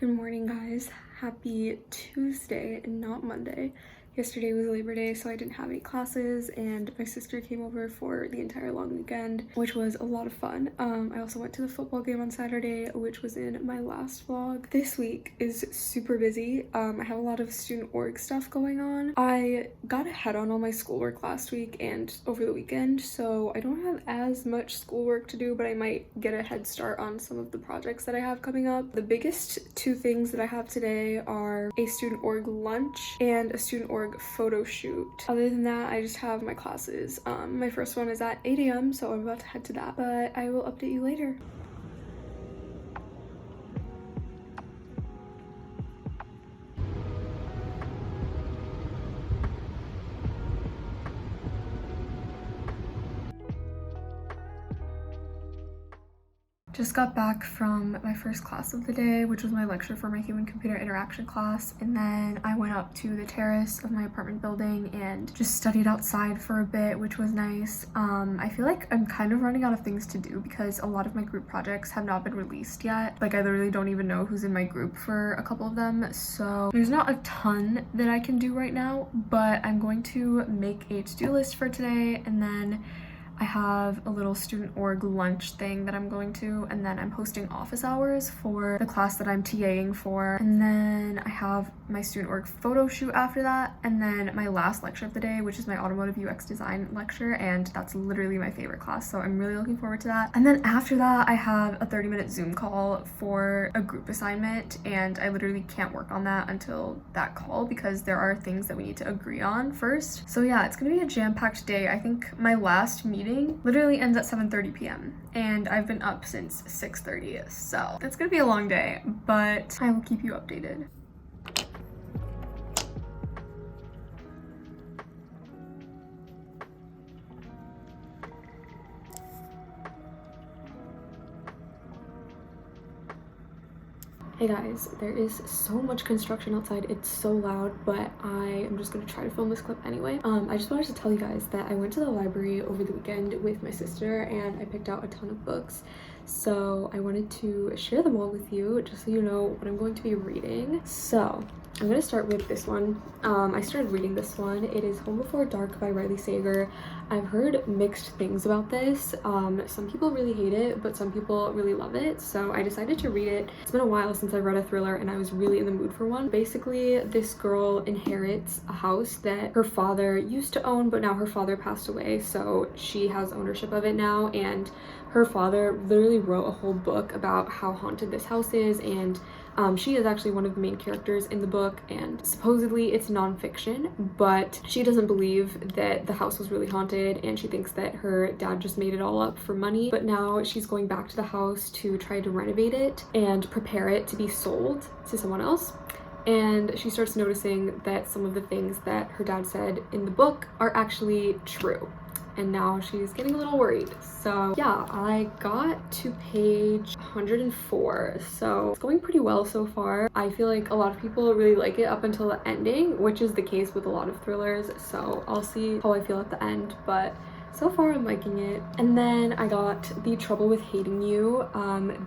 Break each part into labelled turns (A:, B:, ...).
A: Good morning, guys. Happy Tuesday and not Monday. Yesterday was Labor Day, so I didn't have any classes, and my sister came over for the entire long weekend, which was a lot of fun. I also went to the football game on Saturday, which was in my last vlog. This week is super busy. I have a lot of student org stuff going on. I got ahead on all my schoolwork last week and over the weekend, so I don't have as much schoolwork to do, but I might get a head start on some of the projects that I have coming up. The biggest two things that I have today are a student org lunch and a student org photo shoot. Other than that, I just have my classes. My first one is at 8 a.m, so I'm about to head to that, but I will update you later. Just got back from my first class of the day, which was my lecture for my human-computer interaction class, and then I went up to the terrace of my apartment building and just studied outside for a bit, which was nice. I feel like I'm kind of running out of things to do because a lot of my group projects have not been released yet. Like, I literally don't even know who's in my group for a couple of them, so there's not a ton that I can do right now, but I'm going to make a to-do list for today, and then I have a little student org lunch thing that I'm going to, and then I'm hosting office hours for the class that I'm TAing for, and then I have my student org photo shoot after that, and then my last lecture of the day, which is my automotive UX design lecture, and that's literally my favorite class, so I'm really looking forward to that. And then after that, I have a 30-minute Zoom call for a group assignment, and I literally can't work on that until that call because there are things that we need to agree on first. So yeah, it's gonna be a jam-packed day. I think my last meeting literally ends at 7:30 p.m. and I've been up since 6:30, so it's gonna be a long day, but I will keep you updated. Hey guys, there is so much construction outside. It's so loud, but I am just gonna try to film this clip anyway. I just wanted to tell you guys that I went to the library over the weekend with my sister and I picked out a ton of books. So I wanted to share them all with you just so you know what I'm going to be reading. So I'm gonna start with this one. I started reading this one. It is Home Before Dark by Riley Sager. I've heard mixed things about this. Some people really hate it, but some people really love it. So I decided to read it. It's been a while since I read a thriller and I was really in the mood for one. Basically, this girl inherits a house that her father used to own, but now her father passed away. So she has ownership of it now, and her father literally wrote a whole book about how haunted this house is, and she is actually one of the main characters in the book, and supposedly it's nonfiction, but she doesn't believe that the house was really haunted, and she thinks that her dad just made it all up for money. But now she's going back to the house to try to renovate it and prepare it to be sold to someone else. And she starts noticing that some of the things that her dad said in the book are actually true. And now she's getting a little worried. So yeah, I got to page 104, so it's going pretty well so far. I feel like a lot of people really like it up until the ending, which is the case with a lot of thrillers, so I'll see how I feel at the end, but so far I'm liking it. And then I got The Trouble with Hating You.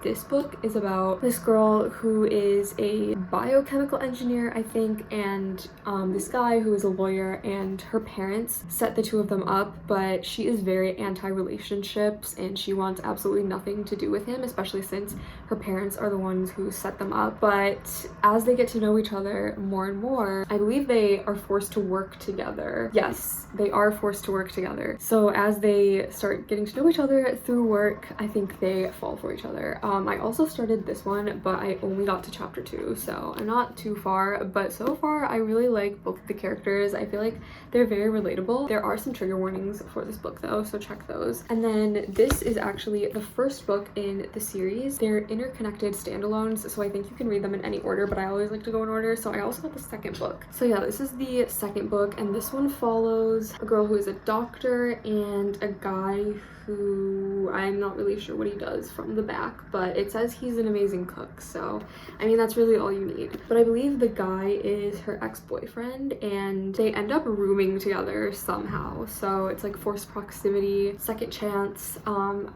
A: This book is about this girl who is a biochemical engineer, I think, and this guy who is a lawyer, and her parents set the two of them up, but she is very anti-relationships and she wants absolutely nothing to do with him, especially since her parents are the ones who set them up. But as they get to know each other more and more, I believe they are forced to work together. Yes, they are forced to work together. So as they start getting to know each other through work, I think they fall for each other. I also started this one, but I only got to chapter 2, so I'm not too far, but so far I really like both of the characters. I feel like they're very relatable. There are some trigger warnings for this book though, so check those. And then this is actually the first book in the series. They're interconnected standalones, so I think you can read them in any order, but I always like to go in order, so I also got the second book. So yeah, this is the second book, and this one follows a girl who is a doctor and a guy who who I'm not really sure what he does from the back, but it says he's an amazing cook, so I mean that's really all you need. But I believe the guy is her ex-boyfriend and they end up rooming together somehow, so it's like forced proximity, second chance.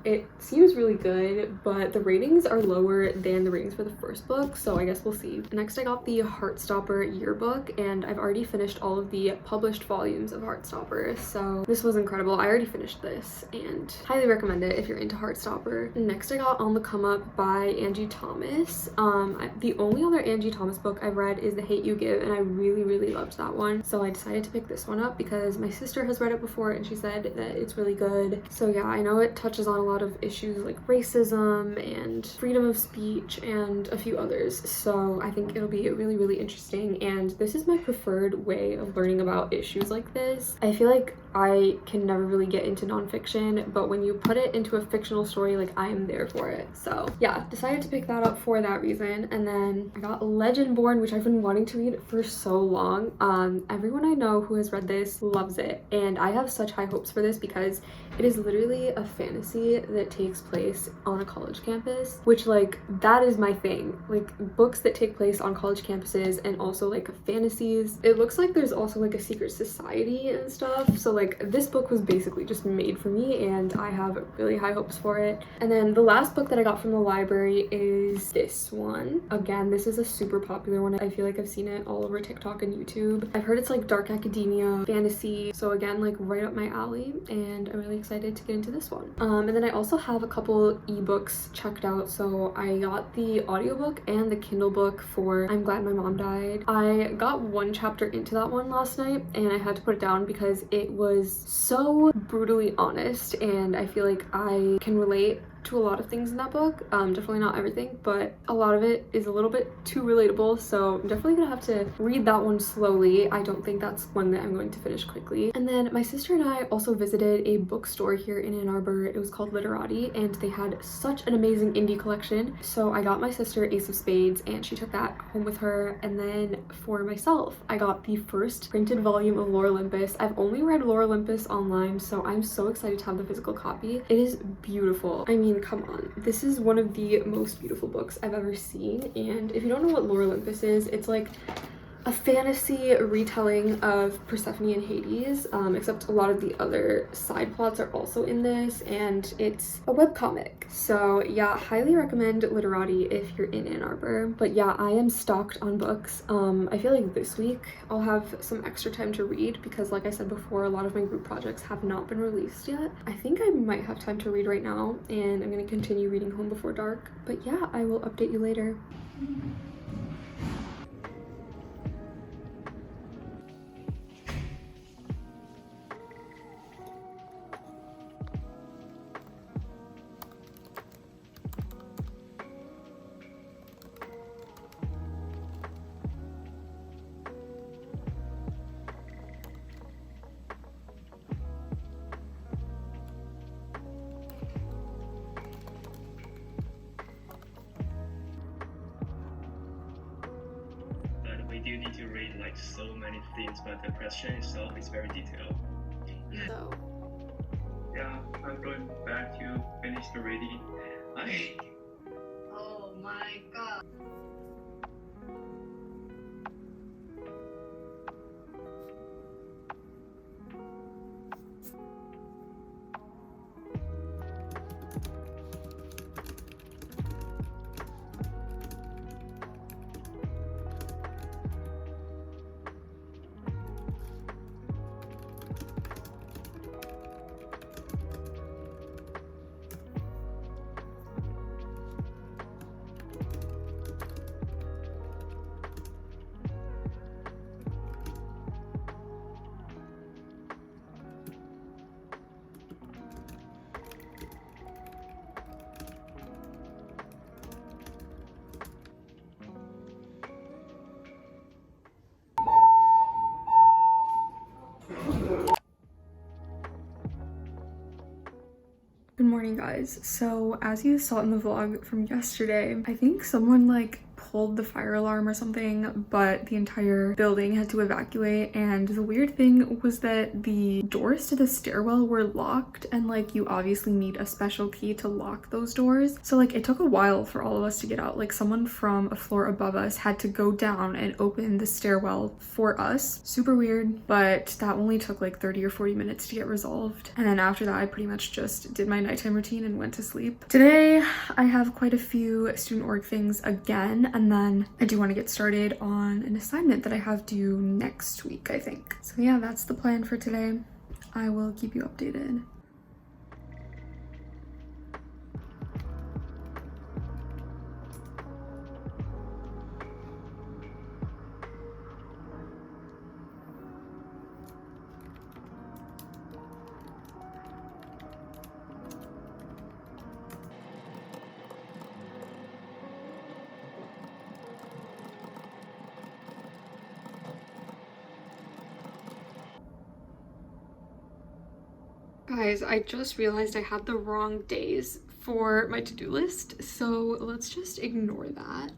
A: It seems really good, but the ratings are lower than the ratings for the first book, so I guess we'll see. Next I got the Heartstopper yearbook, and I've already finished all of the published volumes of Heartstopper, so this was incredible. I already finished this and highly recommend it if you're into Heartstopper. Next I got On the Come Up by Angie Thomas. The only other Angie Thomas book I've read is The Hate U Give, and I really loved that one, so I decided to pick this one up because my sister has read it before and she said that it's really good. So yeah, I know it touches on a lot of issues like racism and freedom of speech and a few others, so I think it'll be really interesting, and this is my preferred way of learning about issues like this. I feel like I can never really get into nonfiction, but when you put it into a fictional story, like I am there for it. So yeah, decided to pick that up for that reason. And then I got Legendborn, which I've been wanting to read for so long. Everyone I know who has read this loves it, and I have such high hopes for this because it is literally a fantasy that takes place on a college campus, which like that is my thing. Like books that take place on college campuses and also like fantasies. It looks like there's also like a secret society and stuff, so like this book was basically just made for me and I have really high hopes for it. And then the last book that I got from the library is this one. Again, this is a super popular one. I feel like I've seen it all over TikTok and YouTube. I've heard it's like dark academia, fantasy, so again like right up my alley, and I'm really excited to get into this one. And then I also have a couple ebooks checked out, so I got the audiobook and the Kindle book for I'm Glad My Mom Died. I got one chapter into that one last night and I had to put it down because it was so brutally honest, and I feel like I can relate to a lot of things in that book. Definitely not everything, but a lot of it is a little bit too relatable, so I'm definitely gonna have to read that one slowly. I don't think that's one that I'm going to finish quickly. And then my sister and I also visited a bookstore here in Ann Arbor. It was called Literati, and they had such an amazing indie collection, so I got my sister Ace of Spades and she took that home with her. And then for myself, I got the first printed volume of Lore Olympus. I've only read Lore Olympus online, so I'm so excited to have the physical copy. It is beautiful. I mean, come on, this is one of the most beautiful books I've ever seen. And if you don't know what Lore Olympus is, it's like a fantasy retelling of Persephone and Hades, except a lot of the other side plots are also in this, and it's a webcomic. So yeah, highly recommend Literati if you're in Ann Arbor. But yeah, I am stocked on books. I feel like this week I'll have some extra time to read because like I said before, a lot of my group projects have not been released yet. I think I might have time to read right now, and I'm gonna continue reading Home Before Dark. But yeah, I will update you later.
B: We do need to read like so many things, but the question itself is very detailed.
A: So
B: Yeah, I'm going back to finish the reading.
C: Oh my god.
A: good morning, guys. So as you saw in the vlog from yesterday, I think someone like pulled the fire alarm or something, but the entire building had to evacuate. And the weird thing was that the doors to the stairwell were locked, and like you obviously need a special key to lock those doors. So like it took a while for all of us to get out. Like someone from a floor above us had to go down and open the stairwell for us. Super weird, but that only took like 30 or 40 minutes to get resolved. And then after that, I pretty much just did my nighttime routine and went to sleep. Today, I have quite a few student org things again, and then I do want to get started on an assignment that I have due next week, I think. So yeah, that's the plan for today. I will keep you updated. Guys, I just realized I had the wrong days for my to-do list, so let's just ignore that.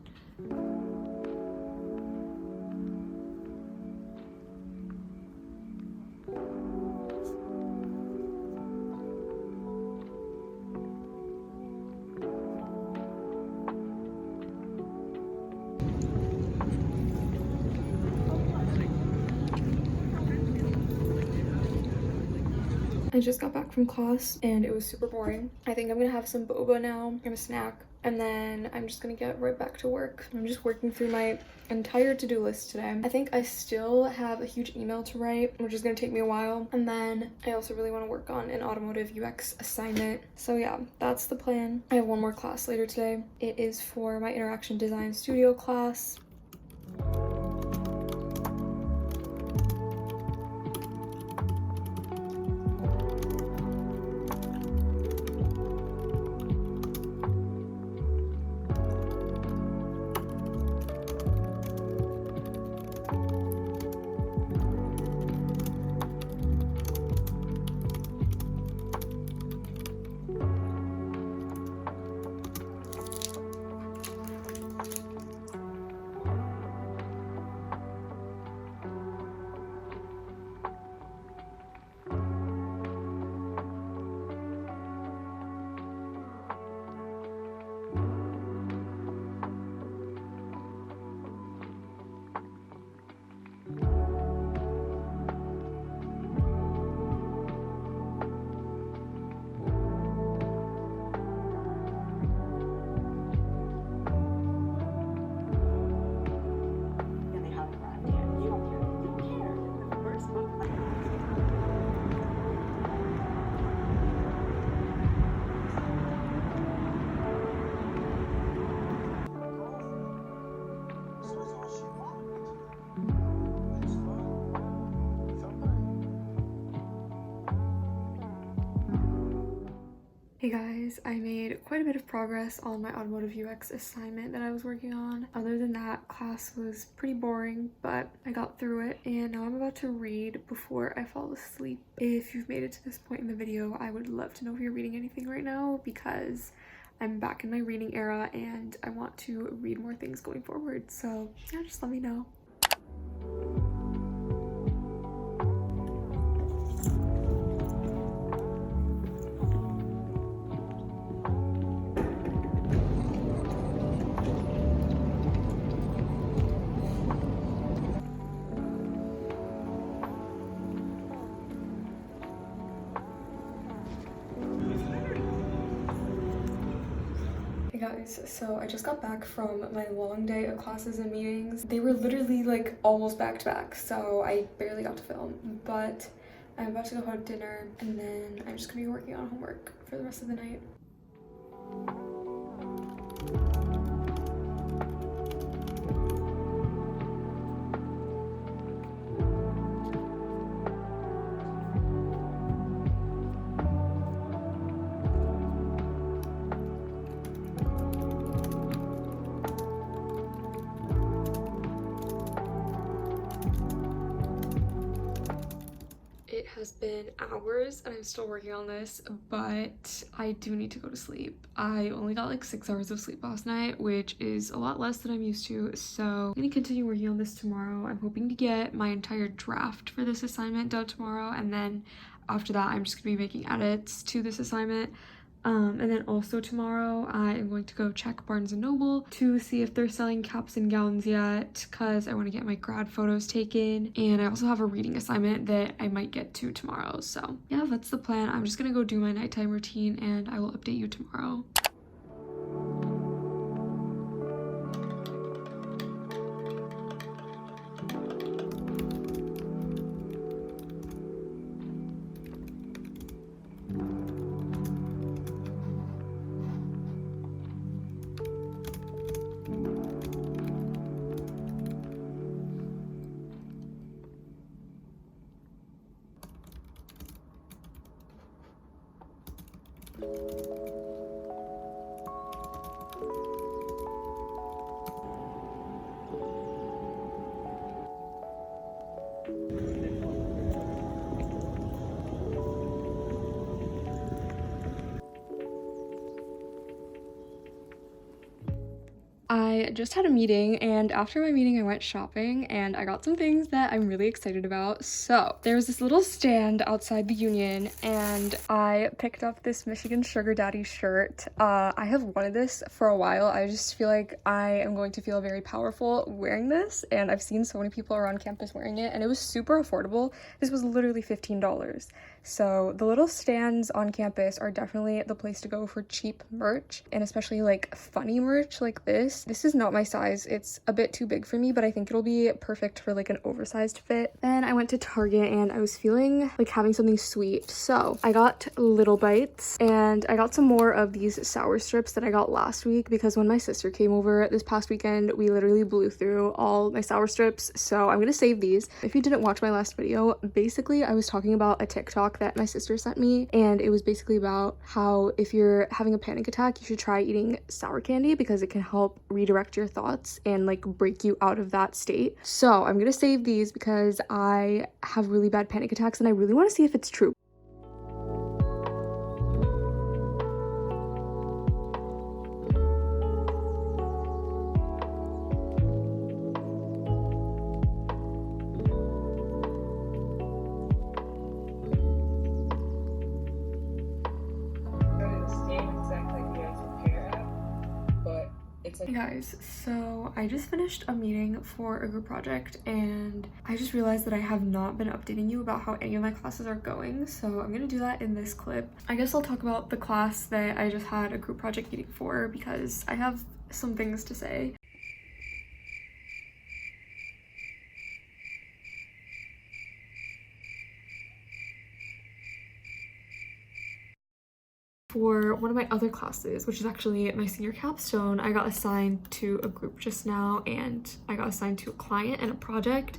A: I just got back from class and it was super boring. I think I'm gonna have some boba now and a snack, and then I'm just gonna get right back to work. I'm just working through my entire to-do list today. I think I still have a huge email to write, which is gonna take me a while. And then I also really want to work on an automotive UX assignment. So yeah, that's the plan. I have one more class later today. It is for my interaction design studio class. Hey guys, I made quite a bit of progress on my automotive UX assignment that I was working on. Other than that, class was pretty boring, but I got through it, and now I'm about to read before I fall asleep. If you've made it to this point in the video, I would love to know if you're reading anything right now, because I'm back in my reading era and I want to read more things going forward. So yeah, just let me know. Guys, so I just got back from my long day of classes and meetings. They were literally like almost back to back, so I barely got to film, but I'm about to go have dinner, and then I'm just gonna be working on homework for the rest of the night. It has been hours and I'm still working on this, but I do need to go to sleep. I only got like 6 hours of sleep last night, which is a lot less than I'm used to, so I'm gonna continue working on this tomorrow. I'm hoping to get my entire draft for this assignment done tomorrow, and then after that I'm just gonna be making edits to this assignment. And then also tomorrow I am going to go check Barnes & Noble to see if they're selling caps and gowns yet, because I want to get my grad photos taken, and I also have a reading assignment that I might get to tomorrow. So yeah, that's the plan. I'm just gonna go do my nighttime routine and I will update you tomorrow. I just had a meeting, and after my meeting I went shopping and I got some things that I'm really excited about. So there was this little stand outside the Union and I picked up this Michigan Sugar Daddy shirt. I have wanted this for a while. I just feel like I am going to feel very powerful wearing this, and I've seen so many people around campus wearing it, and it was super affordable. This was literally $15. So the little stands on campus are definitely the place to go for cheap merch, and especially like funny merch like this. This is not my size. It's a bit too big for me, but I think it'll be perfect for like an oversized fit. Then I went to Target and I was feeling like having something sweet. So I got Little Bites, and I got some more of these sour strips that I got last week, because when my sister came over this past weekend, we literally blew through all my sour strips. So I'm gonna save these. If you didn't watch my last video, basically I was talking about a TikTok that my sister sent me, and it was basically about how if you're having a panic attack, you should try eating sour candy because it can help redirect your thoughts and like break you out of that state. So I'm gonna save these because I have really bad panic attacks and I really want to see if it's true. Hey guys, so I just finished a meeting for a group project and I just realized that I have not been updating you about how any of my classes are going, so I'm gonna do that in this clip. I guess I'll talk about the class that I just had a group project meeting for because I have some things to say. For one of my other classes, which is actually my senior capstone, I got assigned to a group just now, and I got assigned to a client and a project,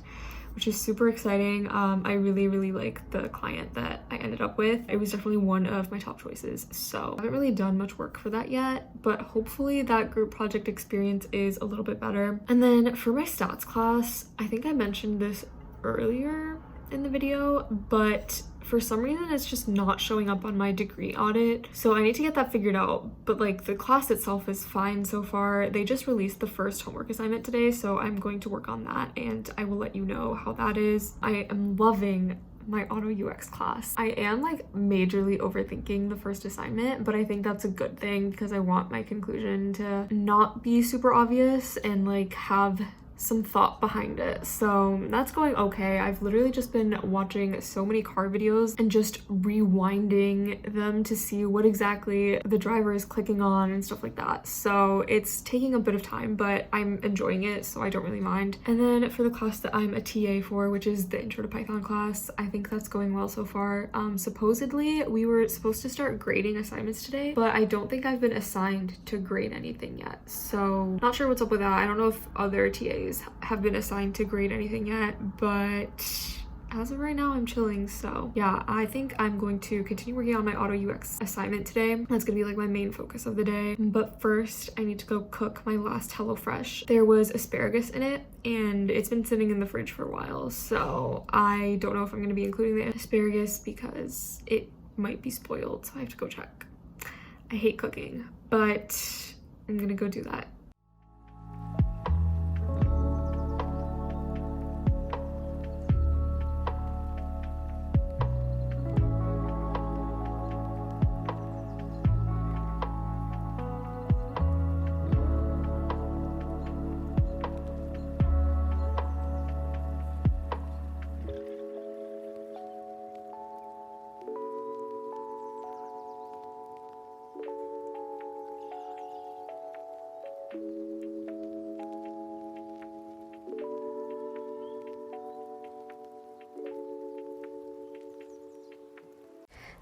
A: which is super exciting. I really like the client that I ended up with. It was definitely one of my top choices, so I haven't really done much work for that yet, but hopefully that group project experience is a little bit better. And then for my stats class, I think I mentioned this earlier in the video, but for some reason it's just not showing up on my degree audit, so I need to get that figured out. But like the class itself is fine so far. They just released the first homework assignment today, so I'm going to work on that and I will let you know how that is. I am loving my auto UX class. I am like majorly overthinking the first assignment, but I think that's a good thing because I want my conclusion to not be super obvious and like have some thought behind it. So that's going okay. I've literally just been watching so many car videos and just rewinding them to see what exactly the driver is clicking on and stuff like that. So it's taking a bit of time, but I'm enjoying it, so I don't really mind. And then for the class that I'm a TA for, which is the Intro to Python class, I think that's going well so far. Supposedly we were supposed to start grading assignments today, but I don't think I've been assigned to grade anything yet. So not sure what's up with that. I don't know if other TAs have been assigned to grade anything yet, but as of right now, I'm chilling. So yeah, I think I'm going to continue working on my auto UX assignment today. That's gonna be like my main focus of the day. But first, I need to go cook my last HelloFresh. There was asparagus in it, and it's been sitting in the fridge for a while. So I don't know if I'm gonna be including the asparagus because it might be spoiled. So I have to go check. I hate cooking, but I'm gonna go do that.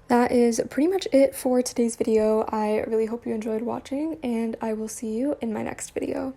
A: That is pretty much it for today's video. I really hope you enjoyed watching, and I will see you in my next video.